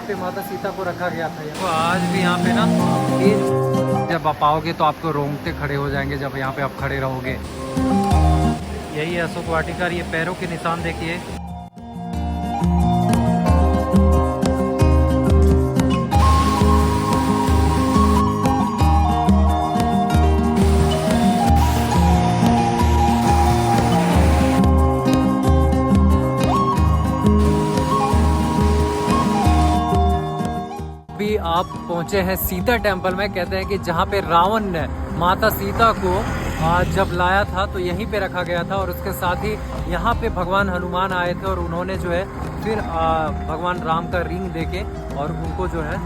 पे माता सीता को रखा गया था। तो आज भी यहाँ पे ना जब आप आओगे तो आपको रोंगटे खड़े हो जाएंगे जब यहाँ पे आप खड़े रहोगे। यही है अशोक वाटिका। ये पैरों के निशान देखिए। अभी आप पहुंचे हैं सीता टेम्पल में। कहते हैं कि जहाँ पे रावण ने माता सीता को जब लाया था तो यहीं पे रखा गया था, और उसके साथ ही यहाँ पे भगवान हनुमान आए थे और उन्होंने जो है फिर भगवान राम का रिंग देके और उनको जो है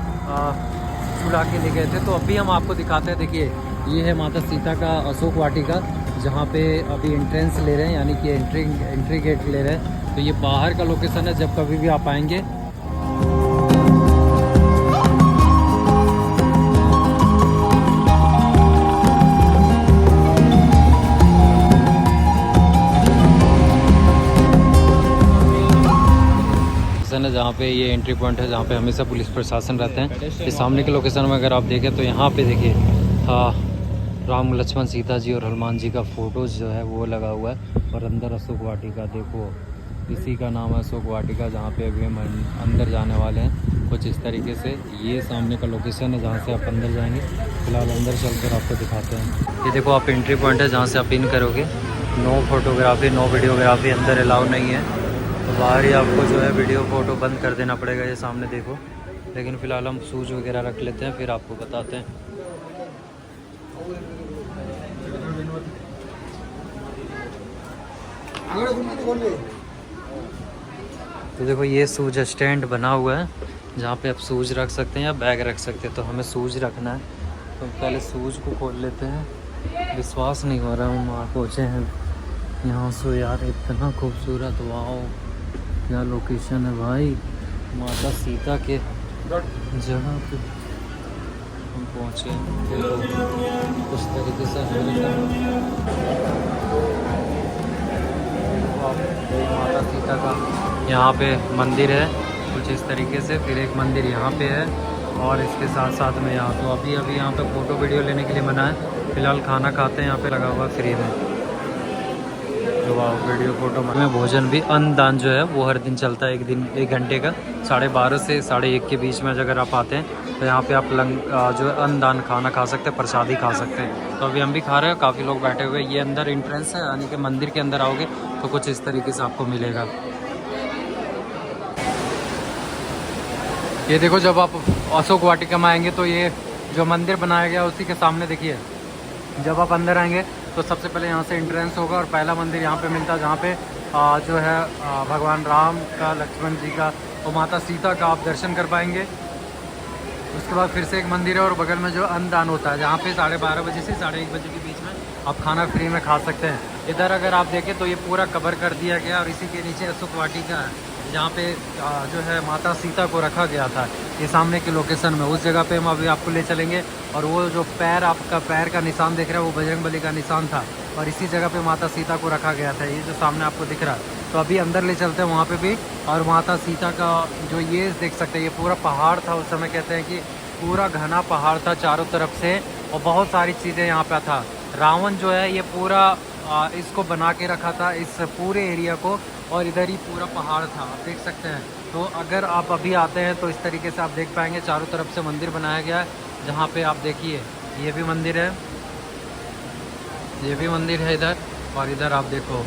छुड़ा के ले गए थे। तो अभी हम आपको दिखाते हैं। देखिए ये है माता सीता का अशोक वाटिका, जहाँ पे अभी एंट्रेंस ले रहे हैं, यानी कि एंट्री गेट ले रहे हैं। तो ये बाहर का लोकेशन है, जब कभी भी आप आएंगे। है जहाँ पे ये एंट्री पॉइंट है, जहाँ पे हमेशा पुलिस प्रशासन रहते हैं। इस सामने के लोकेशन में अगर आप देखें तो यहाँ पे देखिए राम लक्ष्मण सीता जी और हनुमान जी का फोटोज जो है वो लगा हुआ है। और अंदर अशोक वाटिका देखो, इसी का नाम है अशोक वाटिका, जहाँ पे अभी हम अंदर जाने वाले हैं कुछ इस तरीके से। ये सामने का लोकेशन है जहाँ से आप अंदर जाएंगे। फिलहाल अंदर चलकर आपको दिखाते हैं। ये देखो आप एंट्री पॉइंट है जहाँ से आप इन करोगे। नो फोटोग्राफी नो वीडियोग्राफी अंदर अलाउ नहीं है, तो बाहर ही आपको जो है वीडियो फ़ोटो बंद कर देना पड़ेगा। ये सामने देखो। लेकिन फ़िलहाल हम शूज़ वगैरह रख लेते हैं, फिर आपको बताते हैं। तो देखो ये शूज स्टैंड बना हुआ है जहाँ पे आप शूज़ रख सकते हैं या बैग रख सकते हैं। तो हमें शूज़ रखना है, तो पहले शूज़ को खोल लेते हैं। विश्वास नहीं हो रहा, हम वहाँ पहुँचे हैं यहाँ से। यार इतना खूबसूरत, वाओ क्या लोकेशन है भाई। माता सीता के जगह पे हम पहुँचे। कुछ तरीके से माता सीता का यहाँ पे मंदिर है कुछ इस तरीके से। फिर एक मंदिर यहाँ पे है, और इसके साथ साथ में यहाँ तो अभी यहाँ पे फ़ोटो वीडियो लेने के लिए मना है। फ़िलहाल खाना खाते हैं यहाँ पे, लगा हुआ फ्री में। तो वाह वीडियो फोटो में भोजन भी अन्नदान जो है वो हर दिन चलता है, एक दिन 1 घंटे का 12:30 से 1:30 के बीच में। अगर आप आते हैं तो यहाँ पे आप जो है अन्नदान खाना खा सकते हैं, प्रसादी खा सकते हैं। तो अभी हम भी खा रहे हैं, काफ़ी लोग बैठे हुए। ये अंदर एंट्रेंस है, यानी कि मंदिर के अंदर आओगे तो कुछ इस तरीके से आपको मिलेगा। ये देखो जब आप अशोक वाटिका में आएंगे तो ये जो मंदिर बनाया गया उसी के सामने देखिए। जब आप अंदर आएंगे तो सबसे पहले यहाँ से एंट्रेंस होगा, और पहला मंदिर यहाँ पे मिलता है जहाँ पे जो है भगवान राम का, लक्ष्मण जी का और माता सीता का आप दर्शन कर पाएंगे। उसके बाद फिर से एक मंदिर है, और बगल में जो अन्नदान होता है जहाँ पे 12:30 बजे से 1:30 बजे के बीच में आप खाना फ्री में खा सकते हैं। इधर अगर आप देखें तो ये पूरा कवर कर दिया गया, और इसी के नीचे अशोक वाटिका है जहाँ पे जो है माता सीता को रखा गया था। ये सामने के लोकेशन में उस जगह पे हम अभी आपको ले चलेंगे। और वो जो आपका पैर का निशान देख रहा है वो बजरंगबली का निशान था, और इसी जगह पे माता सीता को रखा गया था। ये जो सामने आपको दिख रहा है, तो अभी अंदर ले चलते हैं वहाँ पे भी। और माता सीता का जो ये देख सकते हैं, ये पूरा पहाड़ था उस समय। कहते हैं कि पूरा घना पहाड़ था चारों तरफ से, और बहुत सारी चीज़ें यहाँ पे था। रावण जो है ये पूरा इसको बना के रखा था, इस पूरे एरिया को, और इधर ही पूरा पहाड़ था, आप देख सकते हैं। तो अगर आप अभी आते हैं तो इस तरीके से आप देख पाएंगे। चारों तरफ से मंदिर बनाया गया है, जहाँ पे आप देखिए ये भी मंदिर है, ये भी मंदिर है इधर। और इधर आप देखो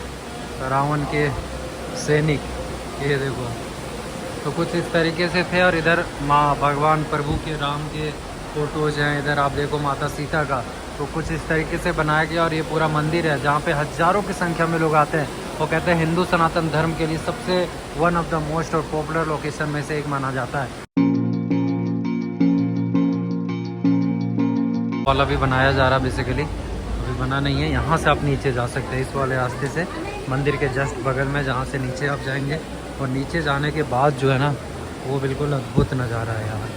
रावण के सैनिक, ये देखो। तो कुछ इस तरीके से थे। और इधर माँ भगवान प्रभु के राम के फ़ोटोज़ हैं। इधर आप देखो माता सीता का, तो कुछ इस तरीके से बनाया गया। और ये पूरा मंदिर है जहाँ पे हज़ारों की संख्या में लोग आते हैं। वो कहते हैं हिंदू सनातन धर्म के लिए सबसे वन ऑफ द मोस्ट और पॉपुलर लोकेशन में से एक माना जाता है। वाला भी बनाया जा रहा बेसिकली, अभी बना नहीं है। यहाँ से आप नीचे जा सकते हैं इस वाले रास्ते से, मंदिर के जस्ट बगल में, जहाँ से नीचे आप जाएंगे। और नीचे जाने के बाद जो है ना वो बिल्कुल अद्भुत नज़ारा है यहाँ।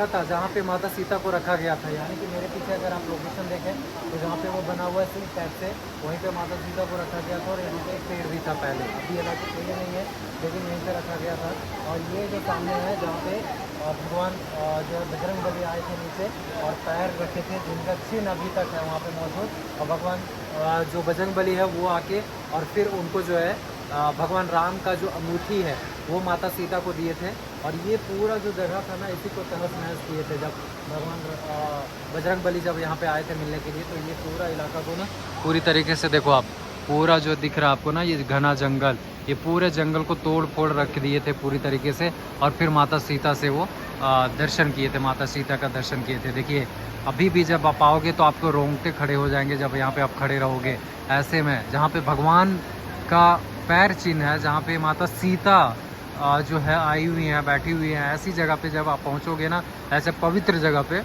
था जहाँ पे माता सीता को रखा गया था, यानी कि मेरे पीछे अगर आप लोकेशन देखें तो जहाँ पे वो बना हुआ है सिल्क टाइप से, वहीं पे माता सीता को रखा गया था। और यहाँ पे एक पेड़ भी था पहले, अभी हालांकि पेड़ नहीं है लेकिन यहीं पे रखा गया था। और ये जो सामने है जहाँ पे भगवान जो बजरंगबली आए थे नीचे और पैर रखे थे, जिनका चिन्ह अभी तक है वहाँ पे मौजूद। और भगवान जो बजरंगबली है वो आके और फिर उनको जो है भगवान राम का जो अंगूठी है वो माता सीता को दिए थे। और ये पूरा जो जगह था ना, इसी को तहस नहस किए थे जब भगवान बजरंगबली जब यहाँ पे आए थे मिलने के लिए। तो ये पूरा इलाका को ना पूरी तरीके से देखो आप, पूरा जो दिख रहा है आपको ना ये घना जंगल, ये पूरे जंगल को तोड़ फोड़ रख दिए थे पूरी तरीके से। और फिर माता सीता से वो दर्शन किए थे, माता सीता का दर्शन किए थे। देखिए अभी भी जब आप आओगे तो आपको रोंगटे खड़े हो जाएंगे जब यहाँ पे आप खड़े रहोगे ऐसे में, जहाँ पे भगवान का पैर चिन्ह है, जहाँ पे माता सीता जो है आई हुई हैं, बैठी हुई हैं, ऐसी जगह पे जब आप पहुँचोगे ना, ऐसे पवित्र जगह पे,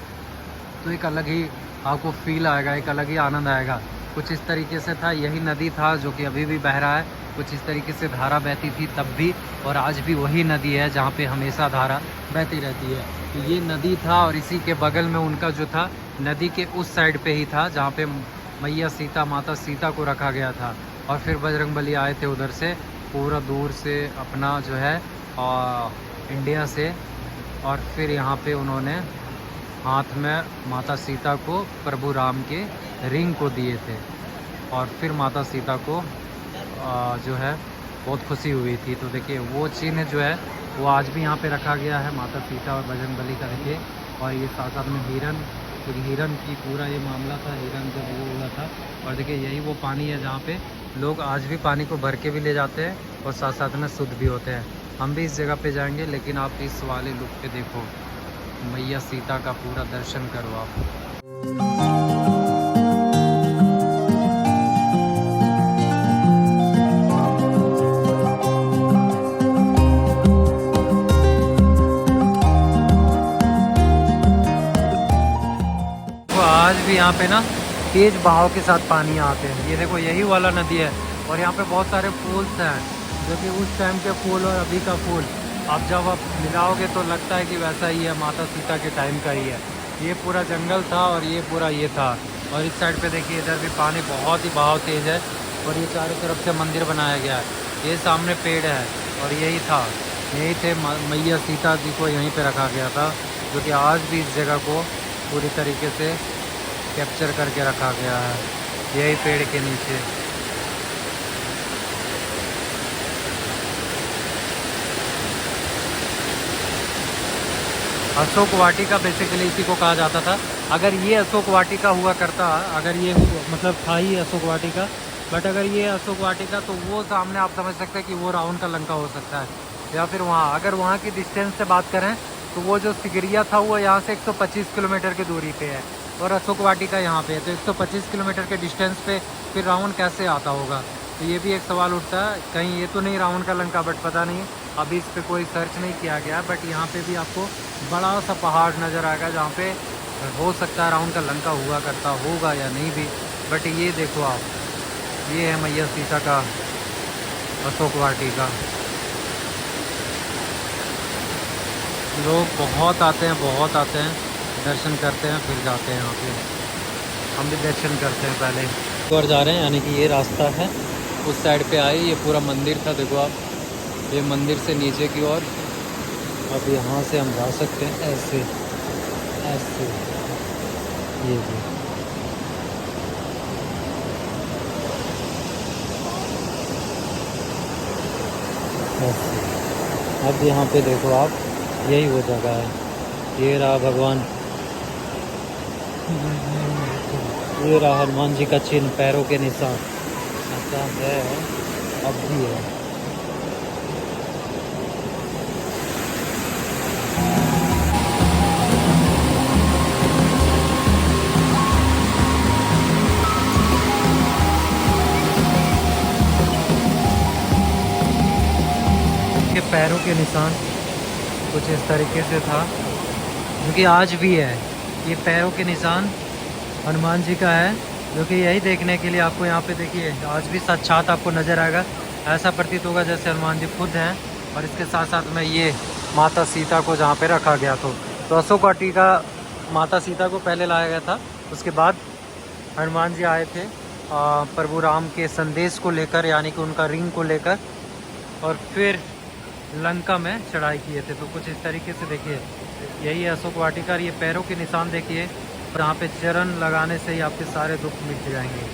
तो एक अलग ही आपको फील आएगा, एक अलग ही आनंद आएगा। कुछ इस तरीके से था, यही नदी था जो कि अभी भी बह रहा है। कुछ इस तरीके से धारा बहती थी तब भी, और आज भी वही नदी है जहाँ पे हमेशा धारा बहती रहती है। तो ये नदी था और इसी के बगल में उनका जो था, नदी के उस साइड पे ही था जहाँ पे मैया सीता, माता सीता को रखा गया था। और फिर बजरंगबली आए थे उधर से, पूरा दूर से अपना जो है इंडिया से, और फिर यहाँ पे उन्होंने हाथ में माता सीता को प्रभु राम के रिंग को दिए थे। और फिर माता सीता को जो है बहुत खुशी हुई थी। तो देखिए वो चिन्ह जो है वो आज भी यहाँ पे रखा गया है, माता सीता और बजरंगबली का। देखिए और ये साथ साथ में हिरन, तो हिरन की पूरा ये मामला था, हिरन जब वो हुआ था। और देखिए यही वो पानी है जहाँ पे लोग आज भी पानी को भर के भी ले जाते हैं और साथ साथ में शुद्ध भी होते हैं। हम भी इस जगह पे जाएंगे, लेकिन आप इस वाले लुक पे देखो, मैया सीता का पूरा दर्शन करो आप। आज भी यहाँ पे ना तेज बहाव के साथ पानी आते हैं। ये देखो यही वाला नदी है और यहाँ पे बहुत सारे फूल्स हैं, जो कि उस टाइम के फूल और अभी का फूल अब जब आप मिलाओगे तो लगता है कि वैसा ही है, माता सीता के टाइम का ही है। ये पूरा जंगल था और ये पूरा ये था। और इस साइड पे देखिए इधर भी पानी बहुत ही बहाव तेज़ है और ये चारों तरफ से मंदिर बनाया गया है। ये सामने पेड़ है और यही था, यही थे मैया सीता जी को यहीं पर रखा गया था, जो कि आज भी इस जगह को पूरी तरीके से कैप्चर करके रखा गया है, यही पेड़ के नीचे। अशोक वाटिका बेसिकली इसी को कहा जाता था। अगर ये अशोक वाटिका हुआ करता, अगर ये मतलब था ही अशोक वाटिका, बट अगर ये अशोक वाटिका तो वो सामने आप समझ सकते हैं कि वो रावण का लंका हो सकता है। या फिर वहाँ अगर वहाँ की डिस्टेंस से बात करें तो वो जो सिगरिया था वो यहाँ से 125 किलोमीटर की दूरी पे है और अशोक वाटिका यहाँ पे है। तो 125 किलोमीटर के डिस्टेंस पे फिर रावण कैसे आता होगा? तो ये भी एक सवाल उठता है। कहीं ये तो नहीं रावण का लंका, बट पता नहीं, अभी इस पर कोई सर्च नहीं किया गया। बट यहाँ पे भी आपको बड़ा सा पहाड़ नज़र आएगा जहाँ पे हो सकता है रावण का लंका हुआ करता होगा या नहीं भी। बट ये देखो आप, ये है मैया सीता का अशोक वाटिका। लोग बहुत आते हैं, बहुत आते हैं, दर्शन करते हैं फिर जाते हैं। यहाँ पे हम भी दर्शन करते हैं पहले और जा रहे हैं, यानी कि ये रास्ता है उस साइड पे आए। ये पूरा मंदिर था, देखो आप, ये मंदिर से नीचे की ओर। अब यहाँ से हम जा सकते हैं ऐसे ऐसे, ये जी ऐसे। अब यहाँ पे देखो आप, यही वो जगह है, ये रहा भगवान, ये रहा हनुमान जी का चिन्ह, पैरों के निशान ऐसा है, अब भी है। के पैरों के निशान कुछ इस तरीके से था, जो कि आज भी है। ये पैरों के निशान हनुमान जी का है, जो कि यही देखने के लिए आपको यहाँ पे देखिए आज भी साक्षात आपको नज़र आएगा। ऐसा प्रतीत होगा जैसे हनुमान जी खुद हैं। और इसके साथ साथ में ये माता सीता को जहाँ पे रखा गया, तो तो अशोक वाटिका माता सीता को पहले लाया गया था, उसके बाद हनुमान जी आए थे प्रभु राम के संदेश को लेकर, यानी कि उनका रिंग को लेकर, और फिर लंका में चढ़ाई किए थे। तो कुछ इस तरीके से देखिए, यही है अशोक वाटिका। ये पैरों के निशान देखिए, जहाँ पे चरण लगाने से ही आपके सारे दुख मिट जाएंगे।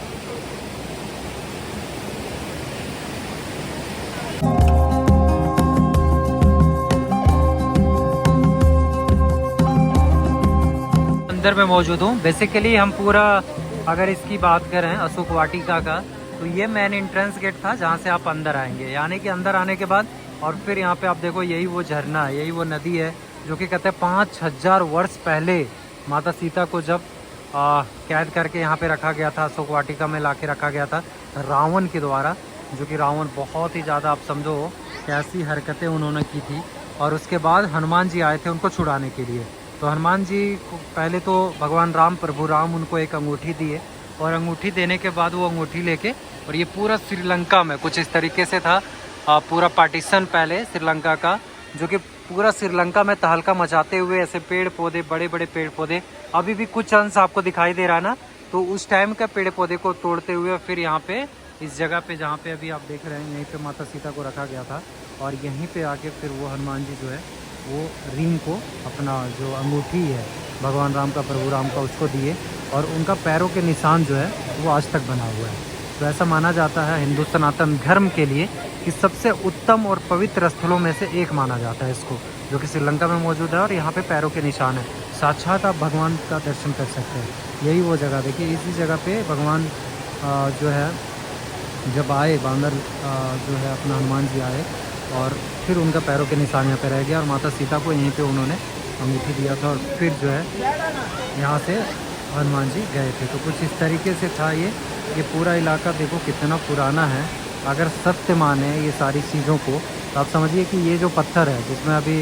अंदर में मौजूद हूँ। बेसिकली हम पूरा अगर इसकी बात करें अशोक वाटिका का, तो ये मेन एंट्रेंस गेट था जहाँ से आप अंदर आएंगे। यानी कि अंदर आने के बाद और फिर यहाँ पे आप देखो, यही वो झरना है, यही वो नदी है जो कि कहते हैं 5000 वर्ष पहले माता सीता को जब कैद करके यहाँ पे रखा गया था, अशोक वाटिका में ला के रखा गया था रावण के द्वारा। जो कि रावण बहुत ही ज़्यादा, आप समझो कैसी हरकतें उन्होंने की थी। और उसके बाद हनुमान जी आए थे उनको छुड़ाने के लिए। तो हनुमान जी को पहले तो भगवान राम, प्रभु राम उनको एक अंगूठी दिए, और अंगूठी देने के बाद वो अंगूठी लेके, और ये पूरा श्रीलंका में कुछ इस तरीके से था, पूरा पार्टीशन पहले श्रीलंका का, जो कि पूरा श्रीलंका में तहलका मचाते हुए ऐसे पेड़ पौधे, बड़े बड़े पेड़ पौधे, अभी भी कुछ अंश आपको दिखाई दे रहा है ना, तो उस टाइम का पेड़ पौधे को तोड़ते हुए फिर यहाँ पे इस जगह पे जहाँ पे अभी आप देख रहे हैं, यहीं पे माता सीता को रखा गया था। और यहीं पे आके फिर वो हनुमान जी जो है वो रिंग को, अपना जो अंगूठी है भगवान राम का, प्रभु राम का, उसको दिए, और उनका पैरों के निशान जो है वो आज तक बना हुआ है। तो ऐसा माना जाता है हिंदू सनातन धर्म के लिए कि सबसे उत्तम और पवित्र स्थलों में से एक माना जाता है इसको, जो कि श्रीलंका में मौजूद है। और यहाँ पे पैरों के निशान है, साक्षात आप भगवान का दर्शन कर सकते हैं। यही वो जगह देखिए, इसी जगह पे भगवान जो है जब आए, बांदर जो है अपना हनुमान जी आए, और फिर उनका पैरों के निशान यहाँ पे रह गया, और माता सीता को यहीं पे उन्होंने अंगूठी दिया था, और फिर जो है यहाँ से हनुमान जी गए थे। तो कुछ इस तरीके से था ये पूरा इलाका देखो कितना पुराना है। अगर सत्य माने ये सारी चीज़ों को, तो आप समझिए कि ये जो पत्थर है जिसमें अभी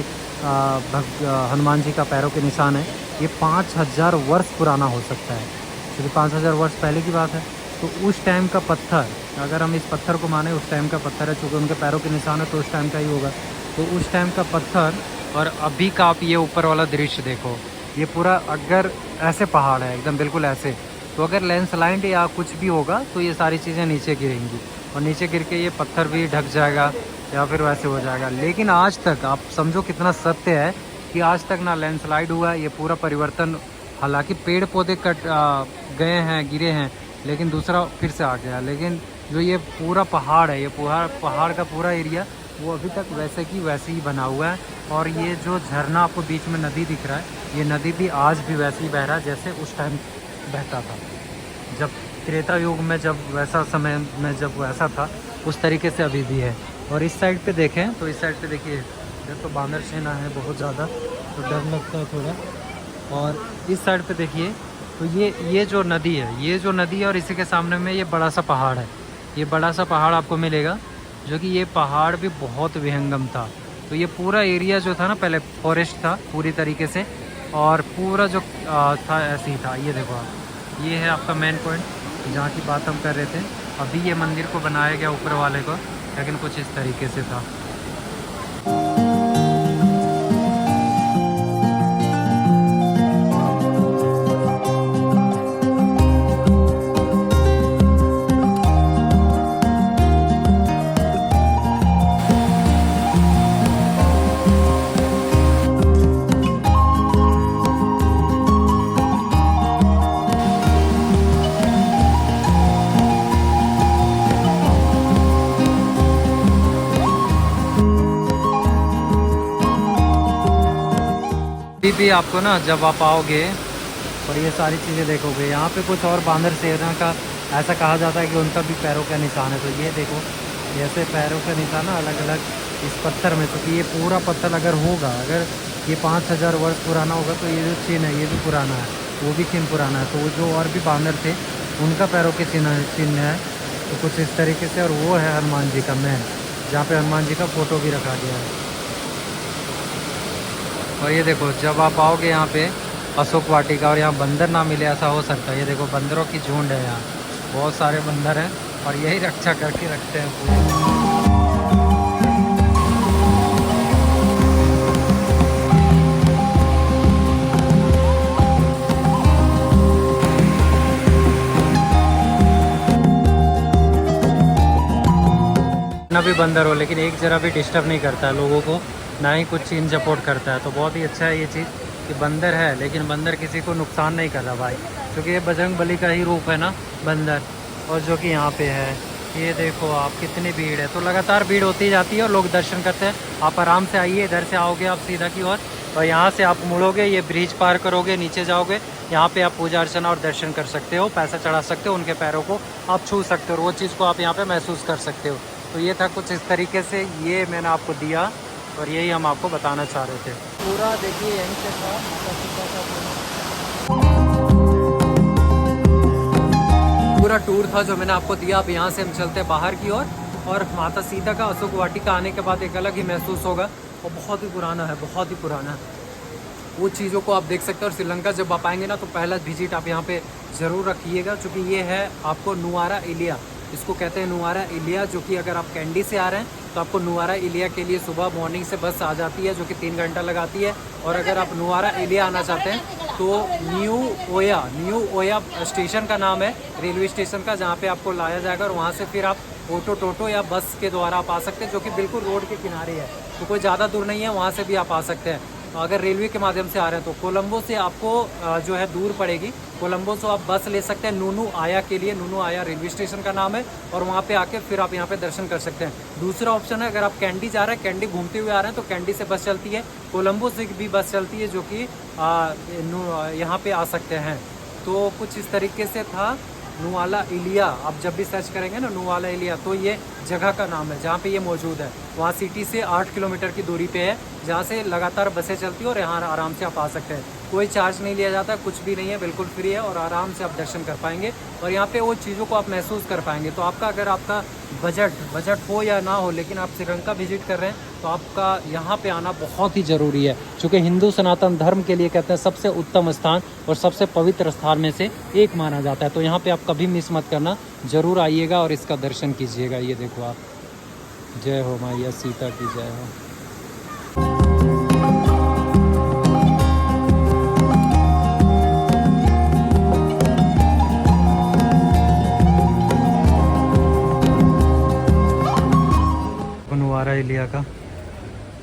हनुमान जी का पैरों के निशान है, ये 5000 वर्ष पुराना हो सकता है, क्योंकि 5000 वर्ष पहले की बात है। तो उस टाइम का पत्थर, अगर हम इस पत्थर को माने उस टाइम का पत्थर है, चूँकि उनके पैरों के निशान है तो उस टाइम का ही होगा। तो उस टाइम का पत्थर, और अभी का आप ये ऊपर वाला दृश्य देखो, ये पूरा अगर ऐसे पहाड़ है एकदम बिल्कुल ऐसे, तो अगर लैंडस्लाइड या कुछ भी होगा तो ये सारी चीज़ें नीचे गिरेंगी, और नीचे गिर के ये पत्थर भी ढक जाएगा या फिर वैसे हो जाएगा। लेकिन आज तक आप समझो कितना सत्य है कि आज तक ना लैंडस्लाइड हुआ, ये पूरा परिवर्तन, हालांकि पेड़ पौधे कट गए हैं, गिरे हैं, लेकिन दूसरा फिर से आ गया। लेकिन जो ये पूरा पहाड़ है, ये पहाड़ का पूरा एरिया वो अभी तक वैसे की वैसे ही बना हुआ है। और ये जो झरना आपको बीच में नदी दिख रहा है, ये नदी भी आज भी वैसे ही बह रहा है जैसे उस टाइम बहता था, जब त्रेता युग में, जब वैसा समय में जब वैसा था, उस तरीके से अभी भी है। और इस साइड पे देखें तो इस साइड पे देखिए, इधर तो बांदर सेना है बहुत ज़्यादा, तो डर लगता है थोड़ा। और इस साइड पे देखिए तो ये जो नदी है, ये जो नदी है, और इसी के सामने में ये बड़ा सा पहाड़ है। ये बड़ा सा पहाड़ आपको मिलेगा, जो कि ये पहाड़ भी बहुत विहंगम था। तो ये पूरा एरिया जो था ना, पहले फॉरेस्ट था पूरी तरीके से, और पूरा जो था ऐसे ही था। ये देखो आप, ये है आपका मेन पॉइंट जहाँ की बात हम कर रहे थे। अभी ये मंदिर को बनाया गया ऊपर वाले को, लेकिन कुछ इस तरीके से था। भी आपको ना, जब आप आओगे और ये सारी चीज़ें देखोगे, यहाँ पे कुछ और बांदर सेना का ऐसा कहा जाता है कि उनका भी पैरों का निशान है। तो ये देखो, ऐसे पैरों का निशान अलग अलग इस पत्थर में, क्योंकि ये पूरा पत्थर अगर होगा, अगर ये 5000 वर्ष पुराना होगा, तो ये जो चिन्ह है ये भी पुराना है, वो भी चिन्ह पुराना है। तो वो जो और भी बांदर थे उनका पैरों के चिन्ह है। तो कुछ इस तरीके से। और वो है हनुमान जी का महल, जहाँ पे हनुमान जी का फ़ोटो भी रखा गया है। और ये देखो, जब आप आओगे यहाँ पे अशोक वाटिका और यहाँ बंदर ना मिले ऐसा हो सकता है। ये देखो, बंदरों की झुंड है यहाँ, बहुत सारे बंदर हैं, और यही रक्षा करके रखते हैं पूरे। कितना भी बंदर हो, लेकिन एक जरा भी डिस्टर्ब नहीं करता है लोगों को, ना ही कुछ चीन सपोर्ट करता है। तो बहुत ही अच्छा है ये चीज़ कि बंदर है लेकिन बंदर किसी को नुकसान नहीं कर रहा भाई, क्योंकि ये बजरंग बली का ही रूप है ना बंदर। और जो कि यहाँ पे है, ये देखो आप कितनी भीड़ है। तो लगातार भीड़ होती जाती है और लोग दर्शन करते हैं। आप आराम से आइए, इधर से आओगे आप सीधा की ओर, और यहाँ से आप मुड़ोगे, ये ब्रिज पार करोगे, नीचे जाओगे, यहाँ पे आप पूजा अर्चना और दर्शन कर सकते हो, पैसा चढ़ा सकते हो, उनके पैरों को आप छू सकते हो और वो चीज़ को आप यहाँ पे महसूस कर सकते हो। तो ये था कुछ इस तरीके से, ये मैंने आपको दिया और यही हम आपको बताना चाह रहे थे। पूरा देखिए यहीं से था पूरा टूर था जो मैंने आपको दिया। अब यहाँ से हम चलते हैं बाहर की ओर और माता सीता का अशोक वाटिका आने के बाद एक अलग ही महसूस होगा और बहुत ही पुराना है, बहुत ही पुराना है। वो चीज़ों को आप देख सकते हैं। और श्रीलंका जब आप आएंगे ना तो पहला विजिट आप यहाँ पे ज़रूर रखिएगा, क्योंकि ये है आपको नुआरा इलिया, इसको कहते हैं नुआरा इलिया, जो कि अगर आप कैंडी से आ रहे हैं तो आपको नुआरा इलिया के लिए सुबह मॉर्निंग से बस आ जाती है जो कि 3 घंटा लगाती है। और अगर आप नुआरा इलिया आना चाहते हैं तो न्यू ओया स्टेशन का नाम है रेलवे स्टेशन का, जहाँ पे आपको लाया जाएगा और वहाँ से फिर आप टोटो या बस के द्वारा आप आ सकते हैं, जो कि बिल्कुल रोड के किनारे है, तो कोई ज़्यादा दूर नहीं है, वहाँ से भी आप आ सकते हैं। अगर रेलवे के माध्यम से आ रहे हैं तो कोलंबो से आपको जो है दूर पड़ेगी, कोलंबो से आप बस ले सकते हैं नूनू आया के लिए, नूनू आया रेलवे स्टेशन का नाम है, और वहाँ पे आके फिर आप यहाँ पे दर्शन कर सकते हैं। दूसरा ऑप्शन है, अगर आप कैंडी जा रहे हैं, कैंडी घूमते हुए आ रहे हैं, तो कैंडी से बस चलती है, कोलंबो से भी बस चलती है, जो कि यहाँ पे आ सकते हैं। तो कुछ इस तरीके से था नुआला इलिया। आप जब भी सर्च करेंगे ना नुआला इलिया, तो ये जगह का नाम है जहाँ पे ये मौजूद है। वहाँ सिटी से 8 किलोमीटर की दूरी पे है, जहाँ से लगातार बसें चलती है और यहाँ आराम से आप आ सकते हैं। कोई चार्ज नहीं लिया जाता, कुछ भी नहीं है, बिल्कुल फ्री है और आराम से आप दर्शन कर पाएंगे और यहाँ पे वो चीज़ों को आप महसूस कर पाएंगे। तो आपका अगर आपका बजट हो या ना हो, लेकिन आप श्रीलंका विजिट कर रहे हैं तो आपका यहाँ पे आना बहुत ही ज़रूरी है, क्योंकि हिंदू सनातन धर्म के लिए कहते हैं सबसे उत्तम स्थान और सबसे पवित्र स्थान में से एक माना जाता है। तो यहाँ पे आप कभी मिस मत करना, ज़रूर आइएगा और इसका दर्शन कीजिएगा। ये देखो आप, जय हो मैया सीता की जय हो। नुआरा इलिया का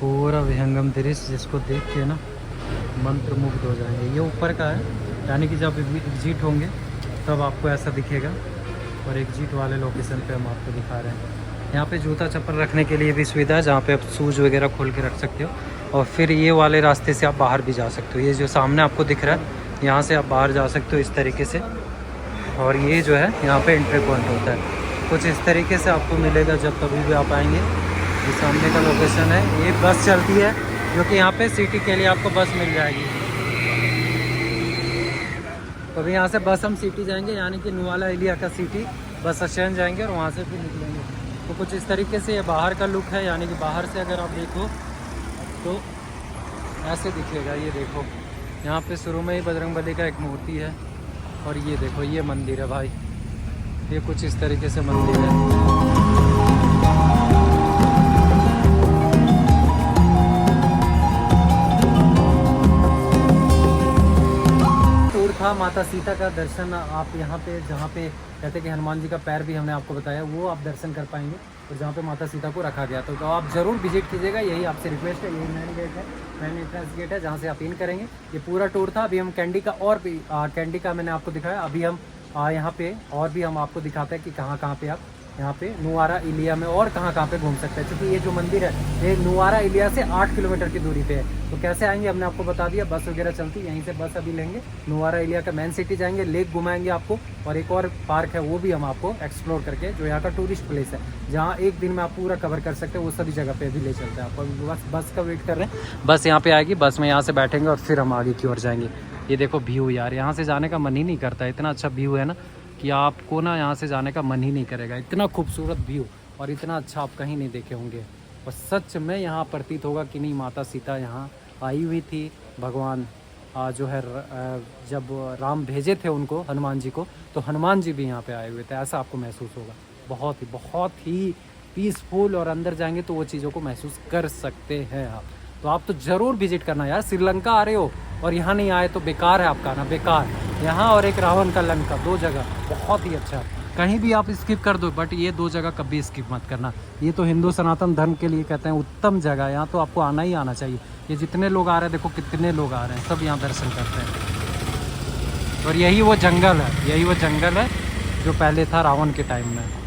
पूरा विहंगम दृश्य, जिसको देख के ना मंत्रमुग्ध हो जाएंगे। ये ऊपर का है, यानी कि जब एग्जिट होंगे तब आपको ऐसा दिखेगा, और एग्जिट वाले लोकेशन पे हम आपको दिखा रहे हैं। यहाँ पे जूता चप्पल रखने के लिए भी सुविधा है, जहाँ पे आप शूज़ वगैरह खोल के रख सकते हो। और फिर ये वाले रास्ते से आप बाहर भी जा सकते हो। ये जो सामने आपको दिख रहा है, यहाँ से आप बाहर जा सकते हो इस तरीके से। और ये जो है यहाँ पे एंट्री पॉइंट होता है, कुछ इस तरीके से आपको मिलेगा जब कभी भी आप आएंगे। ये सामने का लोकेशन है, ये बस चलती है, जो कि यहाँ पे सिटी के लिए आपको बस मिल जाएगी। तो अभी यहाँ से बस हम सिटी जाएंगे, यानी कि नुआला इलिया का सिटी बस स्टैंड जाएंगे और वहाँ से फिर निकलेंगे। तो कुछ इस तरीके से ये बाहर का लुक है, यानी कि बाहर से अगर आप देखो तो ऐसे दिखेगा। ये देखो यहाँ पे शुरू में ही बजरंगबली का एक मूर्ति है, और ये देखो ये मंदिर है भाई, ये कुछ इस तरीके से मंदिर है। था माता सीता का दर्शन आप यहाँ पे, जहाँ पे कहते हैं कि हनुमान जी का पैर भी हमने आपको बताया, वो आप दर्शन कर पाएंगे। और जहाँ पे माता सीता को रखा गया, तो आप ज़रूर विजिट कीजिएगा, यही आपसे रिक्वेस्ट है। यही मेन गेट है, मेन एंट्रेंस गेट है, जहाँ से आप इन करेंगे। ये पूरा टूर था। अभी हम कैंडी का और भी कैंडी का मैंने आपको दिखाया। अभी हम यहाँ पे और भी हम आपको दिखाते हैं कि कहाँ पे आप यहाँ पे नुआरा इलिया में और कहाँ पे घूम सकते हैं, क्योंकि ये जो मंदिर है ये नुआरा इलिया से 8 किलोमीटर की दूरी पे है। तो कैसे आएंगे हमने आपको बता दिया, बस वगैरह चलती है, यहीं से बस अभी लेंगे, नुआरा इलिया का मेन सिटी जाएंगे, लेक घुमाएंगे आपको, और एक और पार्क है वो भी हम आपको एक्सप्लोर करके, जो यहाँ का टूरिस्ट प्लेस है, जहाँ एक दिन में आप पूरा कवर कर सकते हैं, वो सभी जगह पे भी ले चलते हैं आपको। बस का वेट कर रहे हैं, बस यहाँ पे आएगी, बस में यहाँ से बैठेंगे और फिर हम आगे की ओर जाएंगे। ये देखो व्यू यार, यहाँ से जाने का मन ही नहीं करता, इतना अच्छा व्यू है ना कि आपको ना यहाँ से जाने का मन ही नहीं करेगा। इतना खूबसूरत व्यू और इतना अच्छा आप कहीं नहीं देखे होंगे। और सच में यहाँ प्रतीत होगा कि नहीं माता सीता यहाँ आई हुई थी। भगवान जो है जब राम भेजे थे उनको, हनुमान जी को, तो हनुमान जी भी यहाँ पे आए हुए थे, ऐसा आपको महसूस होगा। बहुत ही पीसफुल, और अंदर जाएंगे तो वो चीज़ों को महसूस कर सकते हैं आप। तो आप तो ज़रूर विजिट करना यार, श्रीलंका आ रहे हो और यहाँ नहीं आए तो बेकार है आपका आना, बेकार। यहाँ और एक रावण का लंका, 2 जगह बहुत ही अच्छा है। कहीं भी आप स्किप कर दो, बट ये 2 जगह कभी स्किप मत करना। ये तो हिंदू सनातन धर्म के लिए कहते हैं उत्तम जगह है, यहाँ तो आपको आना ही आना चाहिए। ये जितने लोग आ रहे हैं, देखो कितने लोग आ रहे हैं, सब यहाँ दर्शन करते हैं। और यही वो जंगल है, यही वो जंगल है जो पहले था रावण के टाइम में।